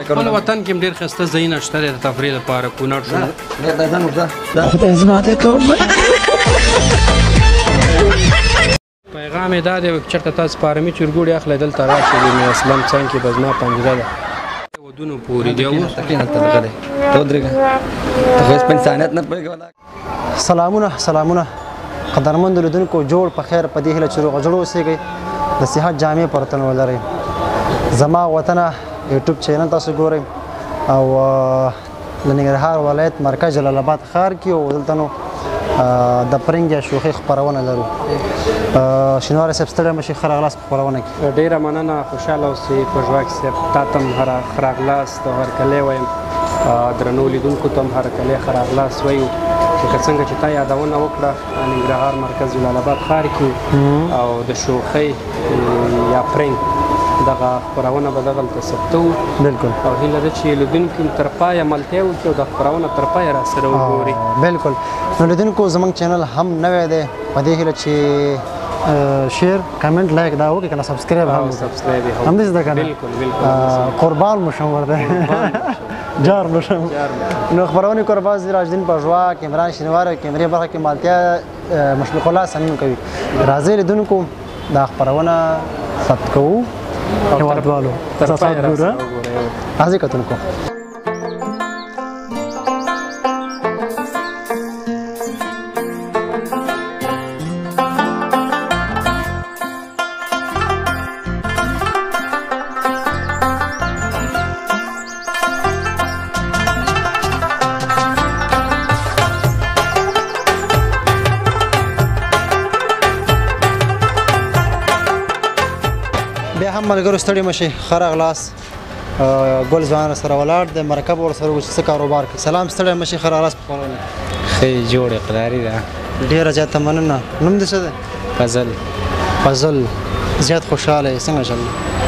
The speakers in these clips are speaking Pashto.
خپل وطن کې ډېر ښایسته ځایونه شته د تفریح لپاره کونړ شو خدای زما ته توبه پیغام یې دا دی چې چېرته تاسو پارمي چرګوړي اخلئ دلته راشئ د میر اسلم څنګ کې به زما پنجره ده ودونو پورې دی سلامونه قدرمندو لیدونکو جوړ په خیر په دې هیله چې روغ جوړ اوسئ د صحت جامې پر تن ولرئ زما وطنه یوټیوب چینل تاسو ګورئ او د ننګرهار ولایت مرکز جلال آباد ښار کې او دلته نو د پرنګ یا شوخۍ خپرونه لرو شینواری صاحب ستړی مه شئ ښه راغلاست په خپرونه کې ډېره مننه خوشحاله اوسئ پژواک صاحب تا ته هم ښه راغلاست او هرکلی وایم درنو لیدونکو ته هم هرکلی ښه راغلاست وایو لکه څنګه چې تا یادونه وکړه ننګرهار مرکز جلال آباد ښار کې او د شوخۍ یا پرنګ دغه خپرونه به دغلته ثبتوو بلکل او هیله ده چې لیدونکي تر پایه ملتیا وکړي او د خپرونه تر پایه راسره وګوري بلکل نو لیدونکو زموږ چینل هم نوی دی په دې هیله چې شیر کمنټ لایک دا وکړي که نه سبسکرایب هم همداسې ده که نه قربان مو شم ورته جار مو شم نو خپرونې قربان راجدین پژواک عمران شینواری کیمرې برخه کې مالتیا مشفق الله صمیم کوي راځئ لیدونکو دا خپرونه ثبت کوو هیوادوالو تاسات ګوره راځئ کتونکو بیا هم ملګرو ستړي مه شئ ښه راغلاست ګل ځوان سره ولاړ دی مرکب ورسره و چې څه کاروبار کوي سلام ستړی مه شئ ښه راغلاست په خپرونه ښه جوړ اقراري ده ډېره زیاته مننه نوم دې څه دی فضل زیات خوشحاله یې څنګه چل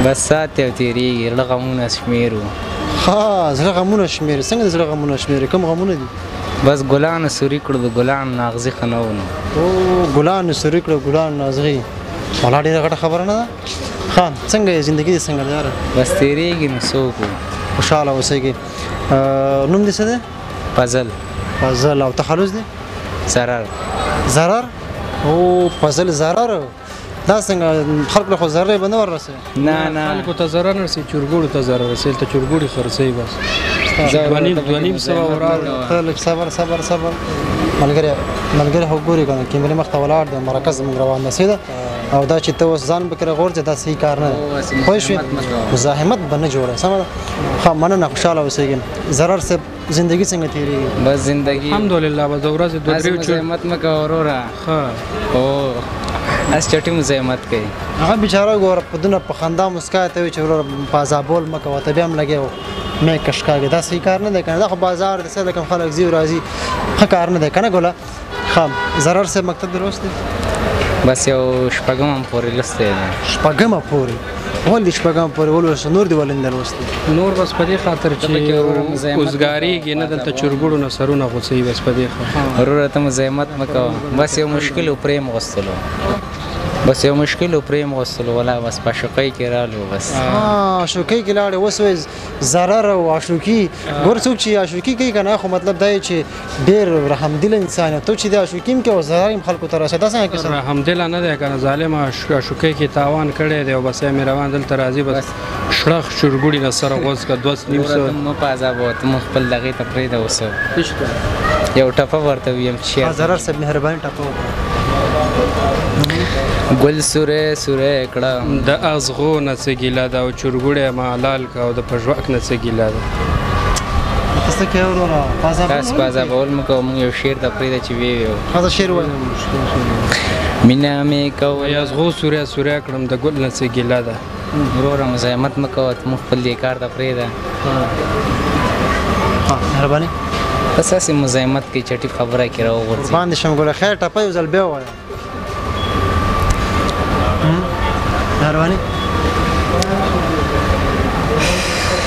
بس ساعت یې تېرېږي زړه غمونه شمېرو ښه زړه غمونه شمېرې څنګه د زړه غمونه شمېرې کوم غمونه دي بس ګلانو سوري کړو د ګلانو ناغزي ښه نه و نو ګلانو سوري کړو ګلانو ناغزي والله ډېره غټه خبره نه ده ښه څنګه یې زندګي دې څنګه ده یاره بس تېرېږي نو څوک و خوشحاله اوسېږي نوم دې څه دی فضل او تخلص دی ضرر او فضل ضرر دا څنګه خلکو له خو ضرر به نه وررسوي نه خلکو ته ضرر نه رسوي چرګوړو ته ضرر رسوي هلته چرګوړي خرڅوي بس 2.5 سوه وراوړه ته لږ صبر ملګری خو ګورې که نه کیمرې مخ ته ولاړ دی مرکز زموږ روان نسي ده او دا چې ته اوس ځان پکې راغورځې دا صحیح کار نه دی پوه شوې مزاحمت به نه جوړه سمه ده ښه مننه خوشحاله اوسېږي ضرر صاحب زندګي څنګه تېرېږي بس زندګي الحمدلله به د ورځې 2-3 مزاحمت مه کوه وروره ښه اس چټي مزاحمت کوي هغه بیچاره ګوره په دونه په خندا مسکا ته وایي چې وروره په عذابول مه کوه ته بیا هم لګیا مې کشکاږي دا صحیح کار نه دی که نه دا خو بازار دی څه د کوم خلک ځي راځي ښه کار نه دی که نه ګوله ښه ضرر صاحب مکتب دې لوستی بس یو شپږمه پورې لوستی دی شپږمه پورې ولې شپږمه پورې ولوسته نور دې ولې نه لوستی نور بس په دې خاطر چې اوزګارېږي نه دلته چرګوړو نه سرونه غوڅوي بس په دې خاطر وروره ته مزاحمت مه کوه بس یو مشکل و پرې مغوستلو ولا بس په شوقۍ کې رالو بس شوقۍ کې لاړې اوس وایي ضرر او عاشقي ګور څوک چې عاشقي کوي که نه خو مطلب دا چې ډېر رحمدله انسان ته چې د عاشقي هم کوي او ضرر هم خلکو ته رسوي دا څنګه کیسه رحمدله نه دی که نه ظالم عاشقۍ کې تاوان کړی دی او بس یا مې روان دلته راځي بس شړخ چرګوړي نه سره غوڅ کړه 2.5 سوه مه په عذابوه ته مو خپل دغې ته پرېږده اوسه یو ټپه ورته ویم چې ضرر صاحب مهرباني ټپه وکړه ګل سوری کړه د ازغو نه څه ګیله ده او چرګوړی ما حلال که او د پژواک نه څه ګیله ده ته څه کوې وروره تاسو په عذابول مه کوه موږ یو شعر ته پرېږده چې ویې ښه شعر وایه مینه مې کوه ازغو سوری کړم د ګل نه څه ګیله ده وروره مزاحمت مه کوه موږ خپل دې کار ته پرېږده مهرباني بس هسې مزاحمت کوي چټي خبره کې راوغورځي قربان دې شم ګله خیر ټپه یو ځل بیا ووایه مهرباني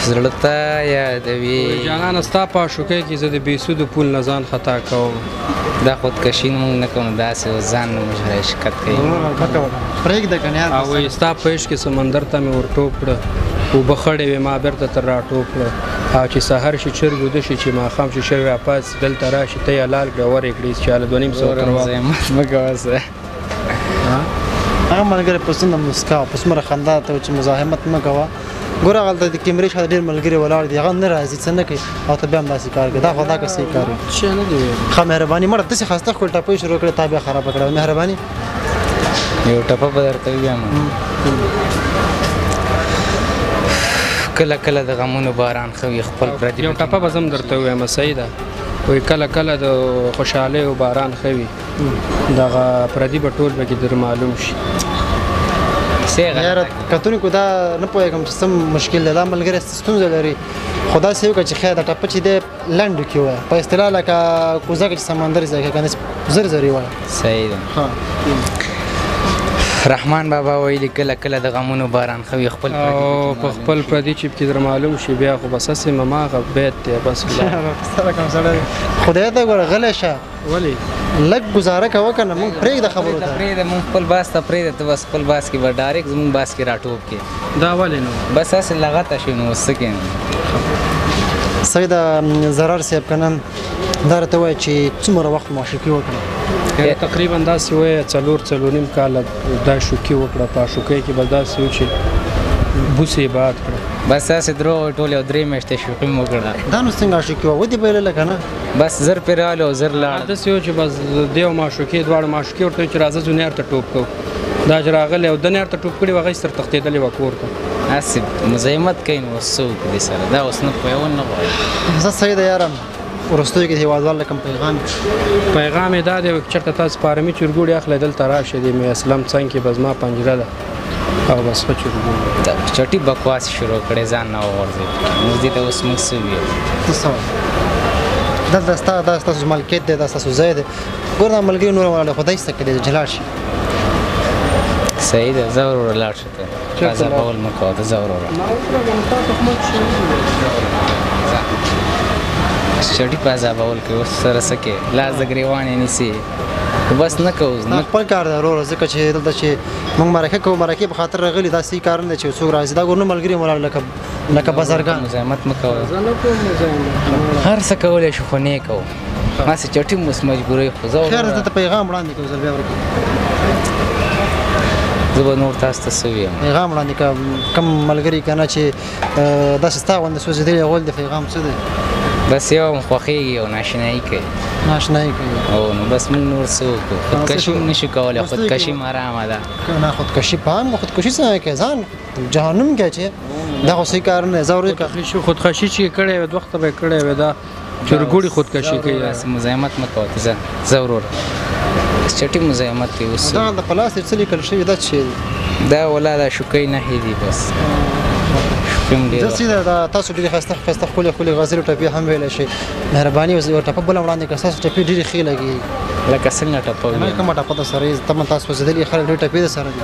زړه ته یادوي جانانه ستا په عاشقۍ کې زه د بېسودو پول نه ځان خطا کوم دا خودکشي موږ نه کوو داسې ځان نه موږ شکت کوي پرېږده که نه او وایي ستا په عشق کې سمندر ته مې ورټوپ کړه اوبه خړې وې ما بېرته تر راټوپ کړه او چې سهار شي چرګ وده شي چې ماښام شي چرګ راپاڅي دلته راشي ته یې حلال کړه ورې کړي چې هله 2.5 سوه تر مزاحمت مه کوه سه هغه ملګری په څومره مسکا په څومره خندا ته چې مزاحمت مه کوه ګوره هغلته د کیمرې شاته ډېر ملګري ولاړ دي هغه نه راځي څه نه کوي او ته بیا هم داسې کار کوي دا خو دا که صحیح کار وي څه نه دي ویل ښه مهرباني مړه داسې ښایسته ښکلې ټاپۍ شروع کړې تا بیا خرابه کړې مهرباني یو ټپه به درته ووایم کله کله د غمونو باران ښه وي خپل پردي یو ټپه به زه هم درته ووایم صحیح ده وایي کله کله د خوشحالیو باران ښه وي دغه پردي به ټول پکې در معلوم شي یاره کتونکو دا نه پوهېږم چې څه مشکل دی دا ملګری ستونزه لري خو داسې وکړه چې خیر دا ټپه چې دی لنډو کې ووایه په اصطلاح لکه کوزه کې چې سمندر ځای کې کنه زر زر یې وایه صحیح ده رحمان بابا ویلي کله کله د غمونو باران ښه وي خپل او په خپل پردي چې پکې در معلوم شي بیا خو بس هسې هماغه بیت دی بس خدای ته ګوره غلی شه ولې لږ ګزاره کوه که نه مونږ پرېږده خبرو ته پرېږده مونږ خپل باس ته پرېږده ته بس خپل باس کې به ډایرکټ زمونږ باس کې راټوپ کې دا ولې نو بس هسې لغته شي نو څه کې صحیح ده ضرر صاحب که نه دا راته ووایه چې څومره وخت معاشقي وکړه تقریبا داسې وایه 4.5 کاله دا شوکي وکړه په شوکۍ کې به داسې و چې بوس یې باد کړه بس هسې دروغ ټول یو 3 میاشتې شوقي مو وکړه دا نو څنګه عاشقي وه ودې بایلله که نه بس زر پرې راغلو زر لاړ داسې و چې بس دی او معشوقې دواړه معشوقې ورته وایي چې راځه ځو نهر ته ټوپ کوو دا چې راغلی او ده نهر ته ټوپ کړي وه هغه یې سر تښتېدلې وه کور ته هسې مزاحمت کوي نو اوس څه وکړو دې سره دا اوس نه پوهول نه غواړي زه صحیح ده یاره وروستیو کې د هېوادوال له کوم پیغام پیغام یې دا دی چې چېرته تاسو فارمي چرګوړي اخلئ دلته راشئ د مې اسلم څنګ کې به زما پنجره ده او بس ښه چرګوړي دا چټي بکواس شروع کړې ځان نه وغورځېد موږ دې ته اوس موږ څه ویل دلته دا ستاسو ملکیت دی دا ستاسو ځای دی ګوره دا ملګري نور ولاړ دی خدای څه کړی دی جلا شي صحیح ده زه وروره لاړ شه ته عذابول مه کوه ته زه وروره چټي په عذابول کې اوس سره څه کې لاس د ګرېوان یې نیسي بس نه کوو دا خپل کار دی وروره ځکه چې دلته چې موږ مرکه کوو مرکې په خاطر راغلي دا صحیح کار نه دی چې څوک راځي دا ګور نه ملګري ولاړ لکه بازرګان مزاحمت مه کوه هر څه کولی شو خو نه یې کوو هسې چټي مجبورۍ خو زه خیر زه ته پیغام وړاندې کوم زه بیا ورکوم زه به نور تاسو ته څه ویم پیغام وړاندې کوم ملګري که نه چې داسې ستا غوندې سوځېدلي غول د پیغام څه دی بس یو هم خوښېږي او ناشنایي کوي ناشنایي کوي او نو بس موږ نور څه وکړو خودکشي هم نشو کولی خودکشي هم حرامه ده نه خودکشي پام خودکشي څنګه کوي ځان جهنم کې چې دا خو صحیح کار نه ضروري خودکشي چې کړی وي د وخته به یې کړی وي دا چرګوړي خودکشي کوي بس مزاحمت مه کوه ته زه وروره چټي مزاحمت کوي اوس دا د پلاس څه لیکل شوي دا څه دا ولا دا شوکۍ نښې دي بس زه سیده دا تاسو ډېرې ښایسته ښایسته ښکلې ښکلې غزلې ټپې هم ویلی شئ مهرباني یوه ټپه بله وړاندې کړه ستاسو ټپې ډېرې ښې لګېږي لکه څنګه ټپه وویل کومه ټپه درسره یې تمه تاسو سوځېدلي خلک ډېرې ټپې درسره دي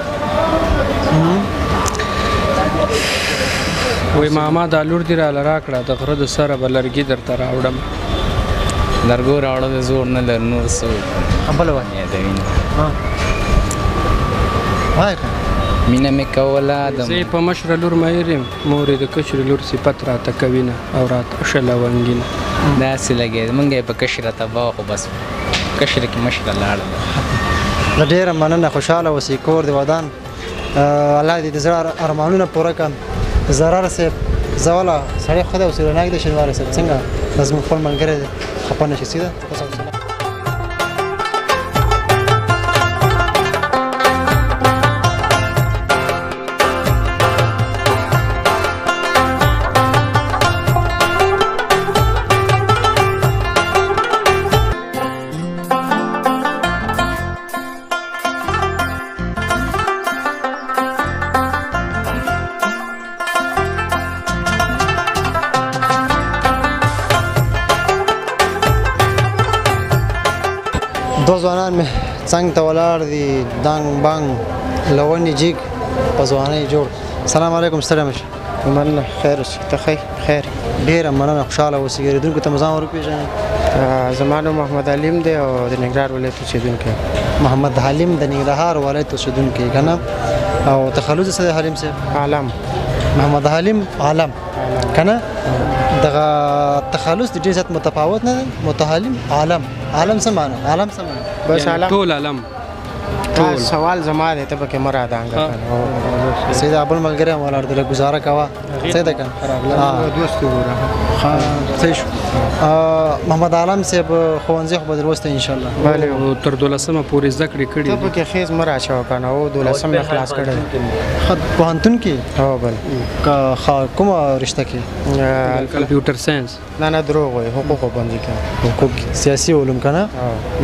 وایي ماما دا لور دې راله راکړه د غره د سره به لرګي درته راوړم لرګو راوړل زور نه لر نور څه وکړو بله وایه یادوینه وایه که مینه مې کوله زه یې په مشره لور میر یم مور یې د کشرې لور صفت راته کوینه او راته ښه لونګینه داسې لګېد موږ یې په کشره تباه خو بس کشره کې مشره لاړه له ډېره مننه خوشحاله اوسئ کور د ودان الله دې د زړه ارمانونه پوره کړم ضرر صاحب زه والا سړی خدای او سیرناک دی شینواری صاحب څنګه دا زموږ خپل ملګری دی خفه نه شي سیده دو ځوانان مې څنګ ته ولاړ دي دانګ بانګ لونې جیګ په ځوانۍ جوړ سلام علیکم ستړی مه شي مننه خیر اوسې ته ښه خیر ډېره مننه خوشحاله اوسئ اورېدونکو ته مو ځان وروپېژنئ زما نوم محمد علیم دی او د ننګرهار ولایت اوسېدونکی محمد حلیم د ننګرهار ولایت اوسېدونکی که نه او تخلص څه دی حلیم صاحب عالم محمد حلیم عالم کنه دغه تخلص د ډیر زیات متفاوت نه متحلیم عالم څه معنی عالم څه معنی بس عالم ټول عالم ټول سوال زما دی ته پکې مراد انګه سید ابل ملګری مولا د گزاره کوا سید کنه دوست وګوره صحیح شو محمد عالم صاحب خوانځي خو بدل وسته ان شاء الله بله تر 12مه پورې زده کړې کړې ته پکې خیز مرا شو کنه او 12مه خلاص کړل خد پوهنتون کې او بل کا کومه رشته کې کمپیوټر ساينس نه دروغ وي حقوق باندې کې حقوق سیاسي علوم کنه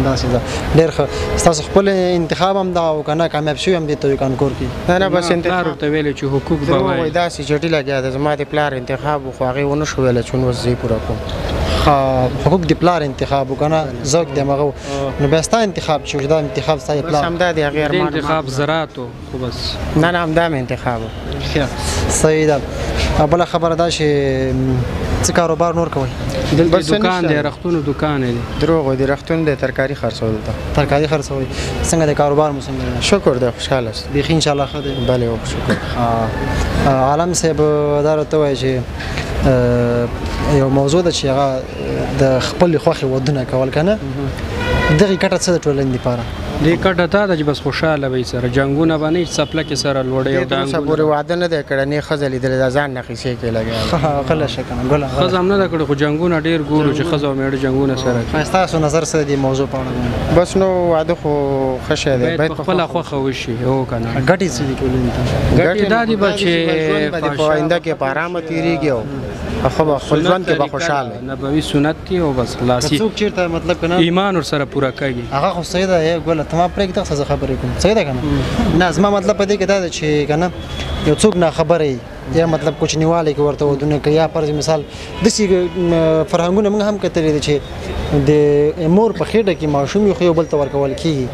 دا سیده ډېر ښه تاسو خپل انتخاب هم دا او کنه کامیاب شوی هم دي ته کانکور کې نه بس انتخاب ته ویل چې حقوق به وای دا سي چټي لګیا د زما د پلار انتخاب خو هغه ونه شو ویل چې نو زی پورا کوم حقوق د پلار انتخاب وکنه ذوق د مغو نو بهستا انتخاب چې دا انتخاب ستاسو پلار سم دا دی غیر ما انتخاب زراعت خو بس نه هم دا انتخاب صحیح ده بل خبره دا چې څه کاروبار نور کوي دلته دکان دی رختونو دکان دی دروغ دی رختون دی ترکاری خرڅول ته ترکاری خرڅوي څنګه د کاروبار مو څنګه شکر ده خوشاله است بخیر ان شاء الله خدای بله شکر عالم صاحب دا راته وایي چې یو موضوع ده چې هغه د خپل خوخي ودونه کول کنه دغه کټه څه د ټولنې لپاره دې کټه ته د بس خوشاله وي سره جنگونه باندې سپله کې سره لوړې او دا صبر وعده نه ده کړه نه خزلې د ځان نه قصې کې لګا خله شکنه ګل خزم نه کړه خو جنگونه ډیر ګورو چې خزو مېړه جنگونه سره تاسو نظر سره دې موضوع پاڼه بس نو وعده خو خشه ده باید خپل خوخه وشي او کنه ګټي څه دي ټولنې ته ګټي دادی بچي په آینده کې په آرام تیریږي خو خپل ځان کې به خوشاله نبوي سنت دی او بس خلاصي څوک چیرته مطلب کنه ایمان ور سره پورا کوي هغه خو صحیح ده ګل ته ما پرې کې څه خبرې کوم صحیح ده کنه نه زما مطلب پدې کې دا ده چې کنه یو څوک نه خبرې یا مطلب کوچ نیواله کې ورته ودونه کې یا پر مثال د سی فرهنګونه موږ هم کتلې چې د مور په خېټه کې ماشوم یو خو بل تور کول کیږي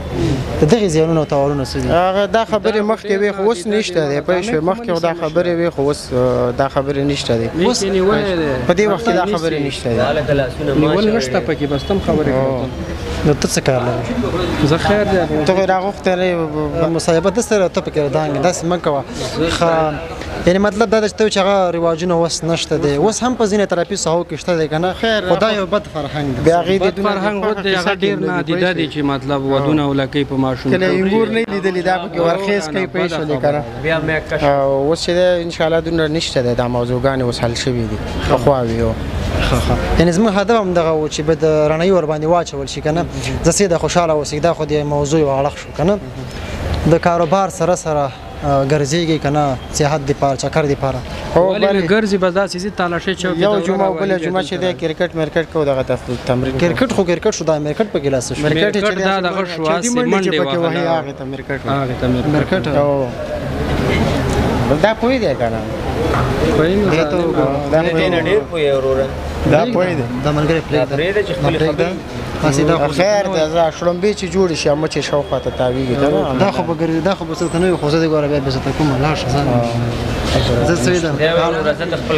دغه زیانونه او تاوانونه څه دي هغه دا خبره مخکې وي خو اوس نشته دی په شوي مخکې دا خبره وي خو اوس دا خبره نشته دی اوس نیولې په دې وخت دا خبره نشته دی نیول نشته پکې بس تم خبره کوي نو ته څه کار لرې زه خیر دی ته راغوښته مصاحبه د سره ته پکې دانګ داس مکوا یعنی مطلب دا چې چې هغه رواجونه وس نشته دی اوس هم په ځینې طرفي ساحو کې شته دی کنه خدای یو بد فرهنګ بیا غیدي د فرهنګ هو دی هغه ډیر نه دی د دې چې مطلب ودونه ولکې په ماشوم کله انګور نه لیدلې دا په ورخیز کوي پېښه لیکنه بیا مې کښ اوس چې ان شاء الله دونه نشته دا موضوعګان اوس حل شوي دي خو ویو یعنی زموږ هدف هم دغه و چې به د رڼایي ور باندې واچول شي کنه زه سیده خوشاله اوسې دا خو د موضوع غړخ شو کنه د کاروبار سره سره ګرځيږي کنه سیاحت دی پاره چکر دی پاره او ولې ګرځي بازار سيزي تالاشې چوک یو جمعه بل جمعه چې د کرکټ مرکټ کو دغه تمرین کرکټ خو کرکټ شو دا مرکټ په ګلاس شو مرکټ چې دا دغه شو اسې منډه وهي هغه ته مرکټ دا پوي دی کنه پوي دا ډېر پوي وروره دا پوي دی دا ملګری پرې دا چې خپل خبره خیر دا شړمبې چې جوړ شي اما چې شاوخوا ته تاویږي دا خو به ګرځي دا خو به څه نه خو زه د ګوره بیا به څه کوم لا شه زه سویدم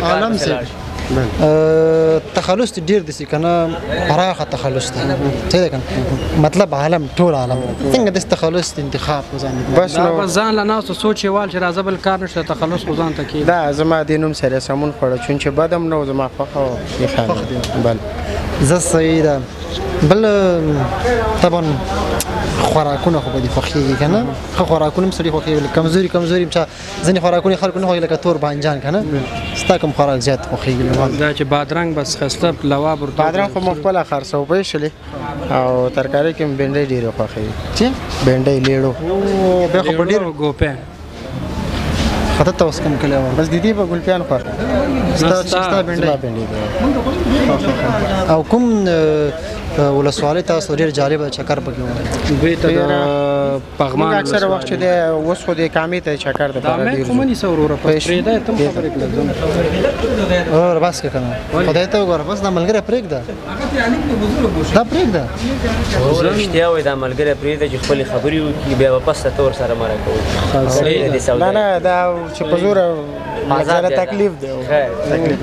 عالم سي تخلص ډیر دي کنه پراخه تخلص ده څه ده کنه مطلب عالم ټول عالم څنګه د تخلص انتخاب ځان بس نو ځان له ناس سوچ یوال چې راځه بل کار نشته تخلص خو ځان ته کی دا زما دینوم سره سمون خړ چون چې بدم نو زما فخو بل زه سیده بل طبعا خوراکونه خو به دي خوخيږي کنه خو خوراکونه سړي خوخيږي کمزوري چې ځنې خوراکونه خلکو نه خوږي لکه تور بانجان کنه ستا کوم خوراک زیات خوخيږي دا چې بادرنګ بس خسته لواب ورته بادرنګ خو مخبل خرڅو به شلې او ترکاری کې بنډۍ ډیره خوخيږي چې بنډۍ لیړو او به خو ډیر ګوپه خاطر تاسو کوم کله بس دي په ګلپیان خو ستا بنډۍ او کوم ولسوالۍ تاسو ډیر جالب چکر پکې دوی ته پغمان اکثر وخت چې د اوس خو د کامې ته چکر د پاره ډیر کوم ني سورو په پرېدا تم خبرې کړم اور بس کنه خدای ته وګوره بس د ملګری پرېګ ده دا پرېګ ده ورشتیا وي د ملګری پرېدا چې خپل خبري وکي بیا واپس ته ور سره مرکو نه دا چې په زور مازه تکلیف دی تکلیف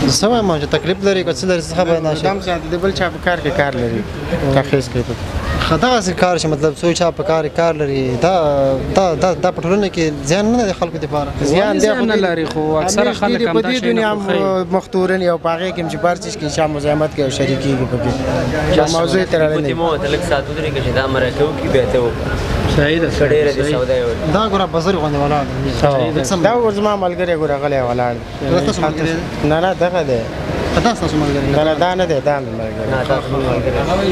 سمه ما چې تکلیف لري که څه لري څه به نه شي دم ساعت د بل چا په کار کې کار لري تخصیص کوي دغسې کار چې مطلب څو چا په کار لري دا په ټولنه کې زیان نه دی خلکو دپاره زیان نه لري خو اکثره خلک په دې دنیا مختورن یو په هغې کې چې بار چیز کې چا مزاحمت کوي او شریک کېږي پکې چې موضوع یې تړلی نه مو ته لږ ساعت ودرېږه چې دا مرکه وکړي بیا ته وکړه صحیح ده ډېره دې سودا یې دا ګوره بزر غوندې ولاړ دا اوس زما ملګری ګوره غلی ولاړ نه دغه دی دا ستاسو ملګری دا نه دی دا مې ملګری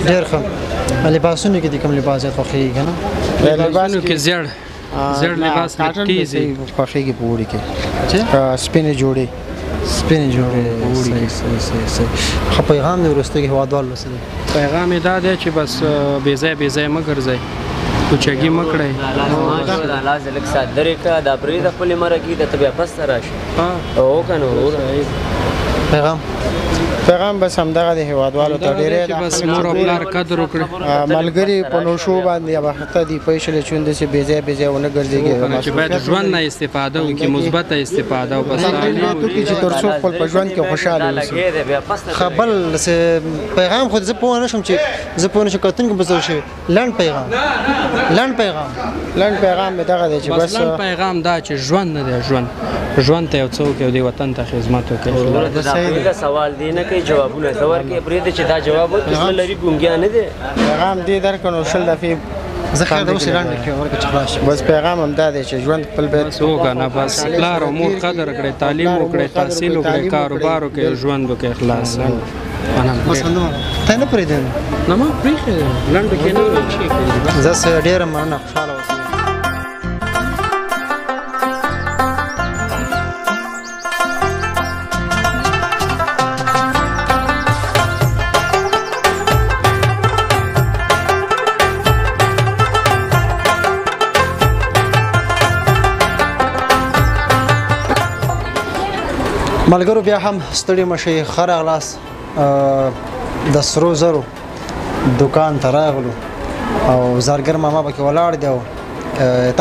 ډېر ښه لباسونو کې دې کوم لباس زیات خوښېږي که نه لباسونو کې زیړ لباس تیز خوښېږي په اوړي کې سپینې جوړې صحیح ښه پیغام دی وروستو کې هېوادوالو څه دی پیغام یې دا دی چې بس بې ځای مه ګرځئ کوچګي مه کړئ الله زه لږ ساعت درې کړه دا پرېږده خپلې مرکې ته ته بیا پسته راشي هو که نه پیغام بس همدغه د هېوادوالو ته ډېری بس مور او پلار قدر وکړي ملګري په نوشو باندې یا وخته دي پیسې چوندې چې بې ځای ونه ګرځېږي چې باید ژوند نه استفاده وکړي مثبته استفاده او بس چې تر څو خپل په ژوند کې خوشحاله اوسي خبل پیغام خو زه پوه نه شم چې زه پوه نه شم کتونکي به څه شي لنډ پیغام مې دغه دی چې بس لنډ پیغام دا چې ژوند نه دی ژوند ته یو څوک یو دی وطن ته خدمت وکړي سوال دی نه کوي جوابونه ته ورکړي پرېږده چې دا جواب وکړي لري ګونګیا نه دی پیغام دې درکړو نو شل دفعې زه خیر د اوس لنډ کې ورکړه چې خلاص بس پیغام همدا دی چې ژوند خپل باید وکړه بس پلار او مور قدر کړئ تعلیم وکړئ تحصیل وکړئ کاروبار وکړئ ژوند وکړئ خلاص بس همدومره ته نه پرېږدې نه ما پرېښې لنډو کې نه زه ډېره مننه خوشحاله اوسئ ملګرو بیا هم ستړي مشئ ښه راغلاست د سرو زرو دکان ته راغلو او زرګر ماما پکې ولاړ دی او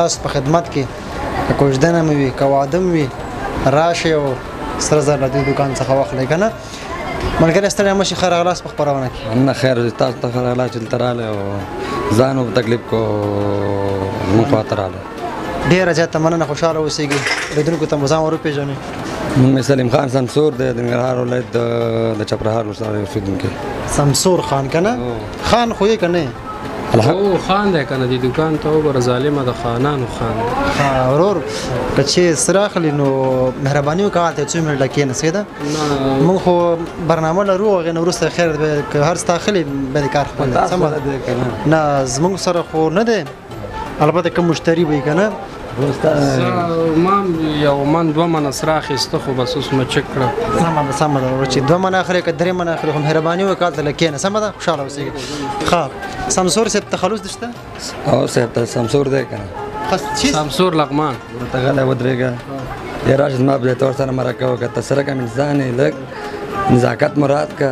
تاسو په خدمت کې که کوژدنه مې وي که واده مې وي راشئ او سره زر له دې دکان څخه واخلئ که نه ملګری ستړی مشئ ښه راغلاست په خپرونه کې نه خیر تاسو ته ښه راغلاست چې دلته راغلی او ځان په تکلیف کو زموږ خواته راغلی ډېره زیاته مننه خوشحاله اوسېږئ لیدونکو ته مو ځان ور وپېژنئ نوم مې سلیم خان سمسور دی د ننګرهار ولایت د چپرهار ولسوالۍ اوسېدونکی سمسور خان که نه خان خو یې که نه او خان دی که نه دې دوکان ته وګوره ظالمه د خانانو خان ورور که چې سره اخلي نو مهرباني وکړه هلته یو څو منټه کښېنستې ده موږ خو برنامه لرو هغې نه وروسته خیر که هر څه ته اخلي بیا د کار خپل دی سمه ده نه زموږ سره خو نه دی البته که مشتري به یې که نه ما یو من 2 منه سره اخیسته خو بس اوس مې چک کړه سمه ده چې 2 منه اخلي که 3 منه اخلي خو مهرباني وکړه هلته لږ کښېنه سمه ده خوشحاله اوسېږي ښه سمسور صاحب تخلص دې شته او صاحب ته سمسور دی که نه سمسور لغمان ورته غلی ودرېږه یا راشه زما په ځای ته ورسره مرکه وکړه ته سره کم انسان یې لږ نزاکت مراد که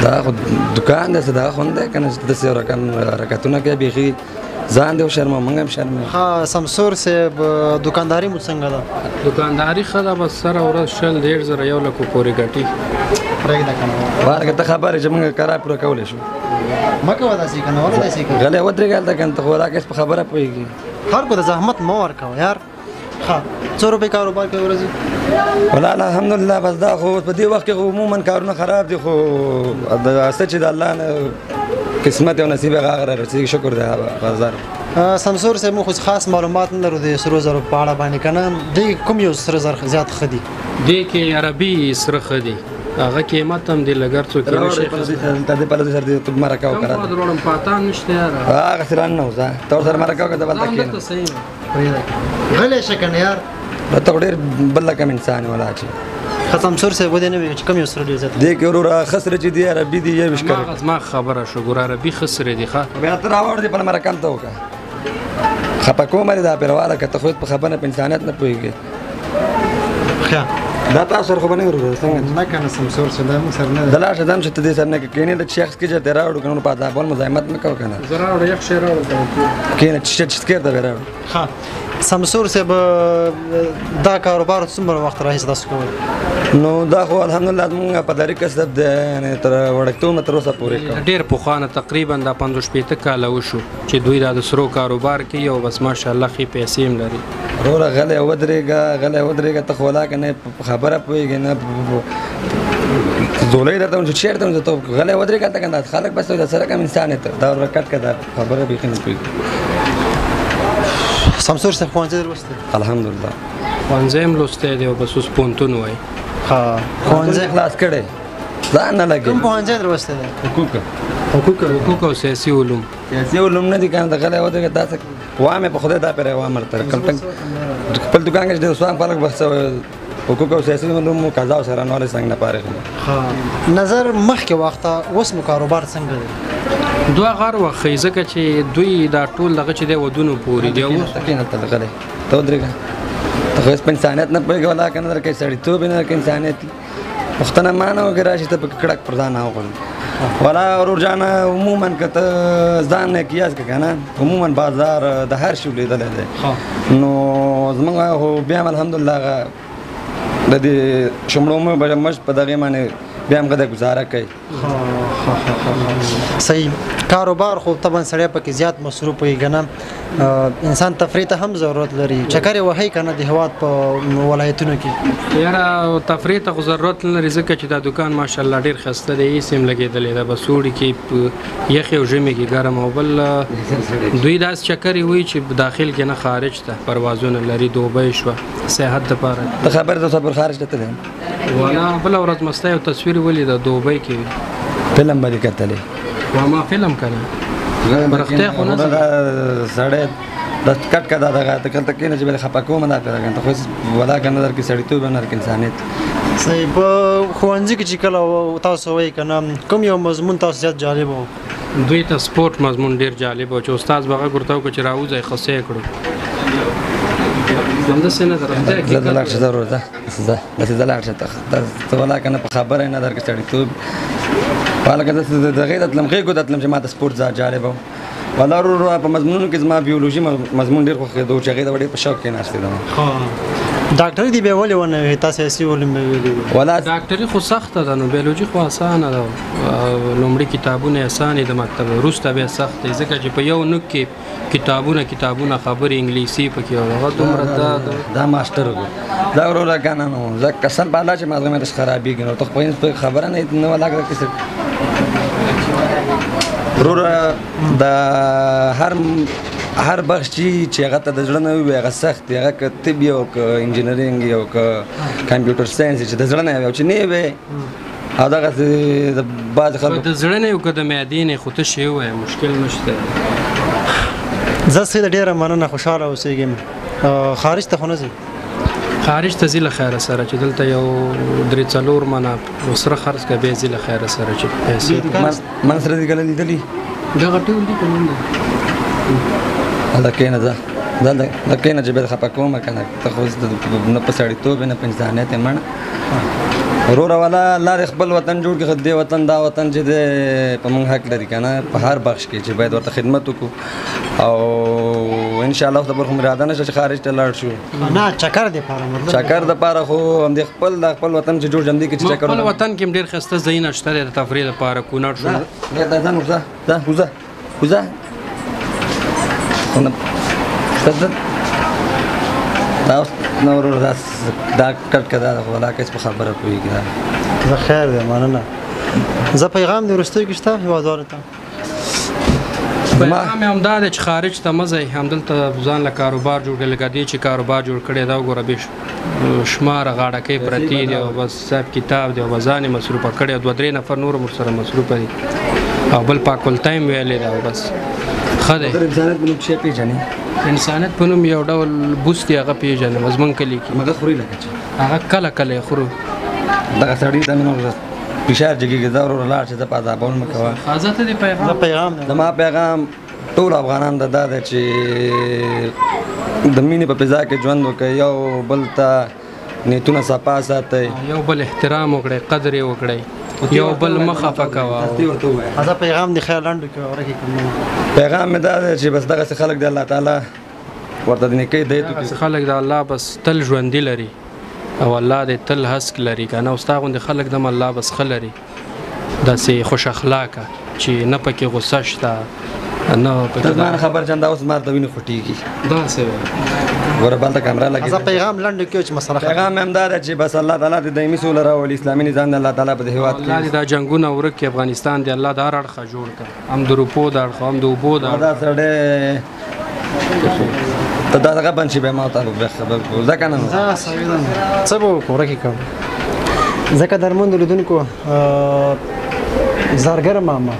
دا خو دکان دی څه دغه خو نه دی که نه چې داسې حرکتونه کوي بیخي ځان دی وشرمه موږ هم شرموو ښه سمسور صاحب دکانداري مو څنګه ده دکانداري ښه ده بس سره ورځ 100-150 لکو پورې ګټي پرېږده که نه وارګه ته خبر چې موږ کرایه پوره کولی شو مه کوه داسې که نه ولې داسې کوې غلی ودرېږه هلته که نه ته خو دا کس په خبره پوهېږي خلکو ته زحمت مه ورکوه یار ښه څو روپۍ کاروبار کوې ورځې ولا الحمدلله بس دا خو په دې وخت کې خو عموما کارونه خراب دي خو څه چې د الله نه قسمت او نصیب هغه را رسېږي شکر دی بازار سمسور صاحب موږ خو خاص معلومات نه لرو د سرو زرو په اړه باندې که نه دې کوم یو سره زر زیات ښه دي دې کې عربي سره ښه دي هغه قیمت هم دی لګر څو کې نشي ته دې په لږ سره دې مرکه وکړه کوم دروړم پاتان نشته یار هغه سره نه وځه ته ورسره مرکه وکړه بل تکې غلی شه که نه یار ته ډېر بل کم انسان ولا چې سمسور صاحب ودې نه وي چې کوم یو سره ډېر زیات دې کې وروره خسره چې دی عربي دی یې وشکر ما خبره شو ګور عربي خسره دي ښه بیا ته راوړ دې په مرکه ته وکړه خپه کوم لري دا پیرواله که ته خو په خبره په انسانیت نه پوهېږې دا تاسو سره خو به نه ورو څنګه نه که نه سمسور صاحب دا موږ سره نه د لاشه دم چې ته دې سره نه کښېنې لږ شخص کې چې ته راوړو که نو په عذابول مزاحمت مه کوه که نه زه راوړه یخ شی راوړه کښېنه چې کېر ته به راوړو ښه سمسور صاحب دا کاروبار څومره وخت راهیسې تاسو کوئ؟ نو دا خو الحمدلله زموږ په داري کسب دی یعنې تر وړکتوب نه تر اوسه پورې کوم. ډېر پخوانه تقریبا دا 50-60 کاله وشو چې دوی دا د سرو کاروبار کوي او بس ماشاءالله ښې پیسې هم لري. وروره غلی ودرېږه ته خو ولاکه نه په خبره پوهېږې نه زولۍ درته وایم چې چېرته وم زه ته غلی ودرېږه هلته کنه خلک بس د سره کم انسان یې ته دا وروره کټ که دا خبره بیخي نه پوهېږي. سمسور صاحب ښوونځی لوستی؟ الحمدلله ښوونځی هم لوستی دی او بس اوس پوهنتون وایي. ښوونځی خلاص کړی ځان نه لګي. کوم پوهنځی لوستی دی؟ حقوق او سیاسي علوم. سیاسي علوم نه دي کنه د غلی ودرېږه داسې وامې په خدای دا پرې وام ورته خپل دوکان کې چې د اوسوان خلک بس حقوق او سیاسي علوم قضا او سرانوالی څنګه نه پارېږي. نظر مخکې وخته اوس مو کاروبار څنګه دی؟ دوه غار وښیي ځکه چې دوی دا ټول دغه چې دی ودونو پورې دی. کېنه ته غلی ته ودرېږه ته خو هېڅ په انسانیت نه پوهېږې ولاکه نه درکوي سړیتوب یې نه درکوي انسانیت پوښتنه ما نه وکړې راشي ته پکې کړک پر ځان راوغورځې ولا ورور جانه عموما که ته ځان نه قیاس کړه که نه عموما بازار د هر شي لیدلی دی نو زموږ خو بیا هم الحمدلله هغه د دې شمړو مشت په دغې باندې بیا هم غده ګزاره کوي. صحیح کاروبار خو طبعا سړی پکې زیات مصروف وي که نه انسان تفریح ته هم ضرورت لري. چکرې وهئ که نه د هېواد په ولایتونو کې؟ یاره تفریح ته خو ضرورت نه لري ځکه چې دا دکان ماشاءالله ډېر ښایسته دی ایس هم لګېدلی ده بس اوړي کې یخې او ژمي کې ګرم او بل دوی داسې چکرې وایي چې داخل کې نه خارج ته پروازونه لري دوبۍ شوه سیاحت دپاره. د خبرې ته پر خارج ته تللی والا بله ورځ مستی یو تصویر ولیده دوبۍ کې وي فلم به دې کتلی ما فلم که نه په رښتیا خو نه سړی د کټ که دا دغه ته کلته کښېنه چې به خفه کوم دا پیدا کړم ته خو هېڅ ولاکه نه درکړي سړیتوب نه درکړي انسانیت. صحیح په ښوونځي کې چې کله تاسو وایي که نه کوم یو مضمون تاسو زیات جالب و؟ دوی ته سپورټ مضمون ډېر جالب و چې استاد به غږ ورته وکړو چې راوځئ خصې یې کړو همداسې نه ده زه د لاړ شه ضرور ده داسې زه لاړ شه ته ولاکه نه په خبره یې نه درکړي سړیتوب هلکه داسې د هغې ته تلم غېږو ته تلم چې ما ته سپورټ زیات جالبه و والا ورور په مضمونونو کې زما بیولوژي مضمون ډېر خوښېده چې هغې ته به ډېر په شوق کېناستېدم. ډاکټري دې بیا ولې ونه ویلې تا سیاسي علوم به ویلي ولا ډاکټري خو سخته ده نو بیولوژي خو اسانه ده لومړي کتابونه اسانې د مکتب وروسته بیا سخت دی ځکه چې په یو نوک کې کتابونه خبرې انګلیسي پکې هغه دومره دا ماسټر و دا وروره که نه نو زه قسم په الله چې مازغه مې داسې خرابېږي نو ته خو په خبره نه ولاکه کسې وروره د هر بخش چې هغه ته د زړه نه وي هغه سخت دی هغه که طب وي او که انجینرینګ وي او که کمپیوټر ساینس چې د زړه نه وي او چې نه وي او دغسې د بعضې خلکو د زړه نه وي او که د معدې نه خو ته شی ووایه مشکل نشته. زه سیده ډېره مننه خوشحاله اوسېږم خارج ته خو نه ځئ؟ خارج ته ځي له خیره سره چې دلته یو 3-4 منه سره خرڅ کړه بیا ځي له خیره سره چې پیسې من سره دې کله لیدلي دغه ټول دي که نه هلته کښېنه ځه دا کښېنه چې بیا خفه کومه که نه ته خو نه په سړیتوب یې نه په انسانیت یې مړه وروره والا الله دې خپل وطن جوړ کړي دې وطن دا وطن چې دی په موږ حق لري که نه په هر بخش کې چې باید ورته خدمت وکړو او انشاءالله خو خو مې اراده نشته چې خارج ته لاړ شو نه چکر دپاره مطلب چکر دپاره خو همدې خپل وطن چې جوړ جمدي کې چې چکر خپل وطن کې هم ډېر ښایسته ځایونه شته دی د تفریح دپاره کونړ شو ځه نور ځه وځه دا اوس نه ورور دا کټ که دا خو ولاکه هېڅ په خبره پوهېږي زه خیر دی مننه زه پیغام دې وروستیو کې شته هېوادوالو ته؟ پیغام یې همدا دی چې خارج ته مه ځئ همدلته ځان له کاروبار جوړ کړئ لکه دې چې کاروبار جوړ کړی دا وګوره بې شماره غاړکۍ پرتې دي او بس حساب کتاب دی او به ځان یې مصروفه کړی او 2-3 نفر نور هم ورسره مصروفه دي او بل پاکولتای مې ویلی دی او بس ښه دی. انسانیت په نوم شی پېژنې؟ انسانیت په نوم یو ډول بوس دی هغه پېژنم زموږ کلي کې مګه خوري لکه چې هغه کله کله یې خورو دغه سړي ته نو فشار جګېږي دا وروره لاړ چې زه په عذابونه مه کوه زه ته دې پیغام زما پیغام ټول افغانان ته دا دی چې د مینې په فضا کې ژوند وکړئ یو بل ته نیتونه صفا ساتئ یو بل احترام وکړئ قدر یې وکړئ یو بل مه خفه کوه زه پیغام د خیر لنډو کې ورکې کوم پیغام مې دا دی چې بس دغسې خلک د الله تعالی ورته د نیکۍ دیت وکړي. خلک د الله بس تل ژوندي لري او الله دې تل هسک لري که نه او ستا غوندې خلک دم الله بس ښه لري داسې خوش اخلاقه چې نه پکې غصه شته نه پکې زما خبر چنده اوس مار د وینې خوټېږي داسې ګوره بلته کمره لګېده. زه پیغام لنډ کړو چې مسله پیغام هم دا ده چې بس الله تعالی د دایمي سوله راولي اسلامي نظام د الله تعالی په دې هېواد کې. الله دې دا جنګونه ورک کړي افغانستان دې الله د هر اړخه جوړ کړه هم د روپو د اړخه هم د اوبو د دا سړی ته دا دغه بند شي بیا ما ته به خبر کړو ځکه نه څه به وکړو ورکې کوم ځکه درمندو لیدونکو زرګر ماما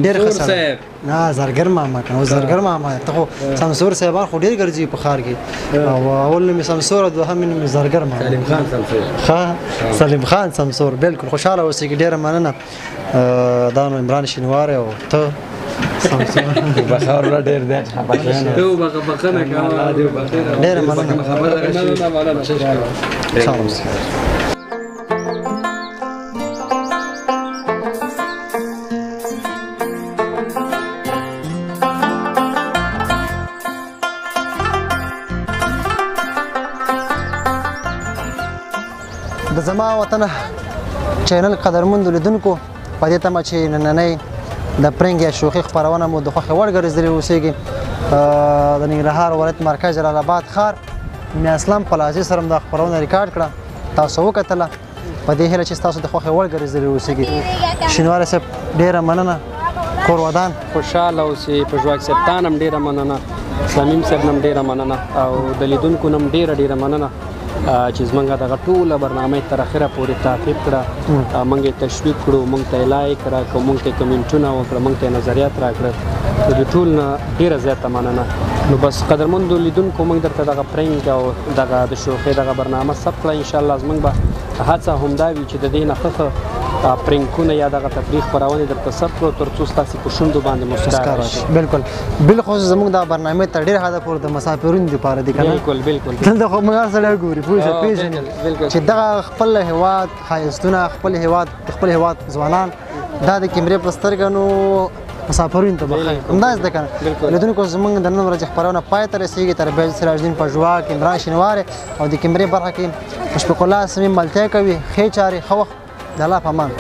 ډېر ښه سړی نه زرګر ماما که نه زرګر ماما ته خو سمسور صاحبان خو ډېر ګرځي په ښار کې او اول نوم یې سمسور او دوهم نوم یې زرګر ماما سلیم خان سمسور. ښه سلیم خان سمسور بالکل خوشحاله اوسېږي ډېره مننه دا نو عمران شینواری او ته سمسور بخار ولا ډېر دی چې خفه شوی نه تو بخښنه کوه ډېره مننه د زما وطن چینل قدرمندو لیدونکو په دې تمه چې نننۍ د پرنګ یا شوخي خپرونه مو د خوښې وړ ګرځېدلې اوسېږي د ننګرهار ولایت مرکز جلال آباد ښار میا اسلام پلازي سره دا خپرونه ریکارډ کړه تاسو وکتله په دې هیله چې تاسو د خوښې وړ ګرځېدلې اوسېږي شینواری صاحب ډېره مننه کور ودان خوشحاله اوسې په ژواک صاحب تا هم ډېره مننه صمیم صاحب هم ډېره مننه او د لیدونکو هم ډېره مننه چې زمونږ دغه ټوله برنامه تر اخره پورې تعقیب کړه موږ یې تشویق کړو موږ ته یې لایک راکړه موږ ته یې کمنټونه وکړه موږ ته یې نظریات راکړه د دې ټول نه ډېره زیاته مننه نو بس قدرمندو لیدونکو موږ درته دغه پرنګ او دغه د شوخۍ دغه برنامه ثبت کړه انشاءالله زموږ به هڅه همدا وي چې د دې نه ښه پرنګونه یا دغه تفریح خپرونې درته ثبت کړو تر څو ستاسې په شونډو باندې مسکا راشي بالکل بالخصوص زموږ دا برنامې تر ډېر حده پورې د مسافرینو دپاره دي که نه بالکل دلته خو موږ هر سړی ګوري پوه شو پېژني چې دغه خپل هېواد ښایستونه خپل هېواد ځوانان دا د کیمرې په سترګه نو مسافرینو ته به ښایي همدا زده که نه لیدونکو زموږ د نن ورځې خپرونه پای ته رسېږي تر بیل سراج الدین پژواک عمران شینواری او د کیمرې برخه کې مشفق الله سمیم ملتیا کوي ښې چارې ښه وخت د الله په امان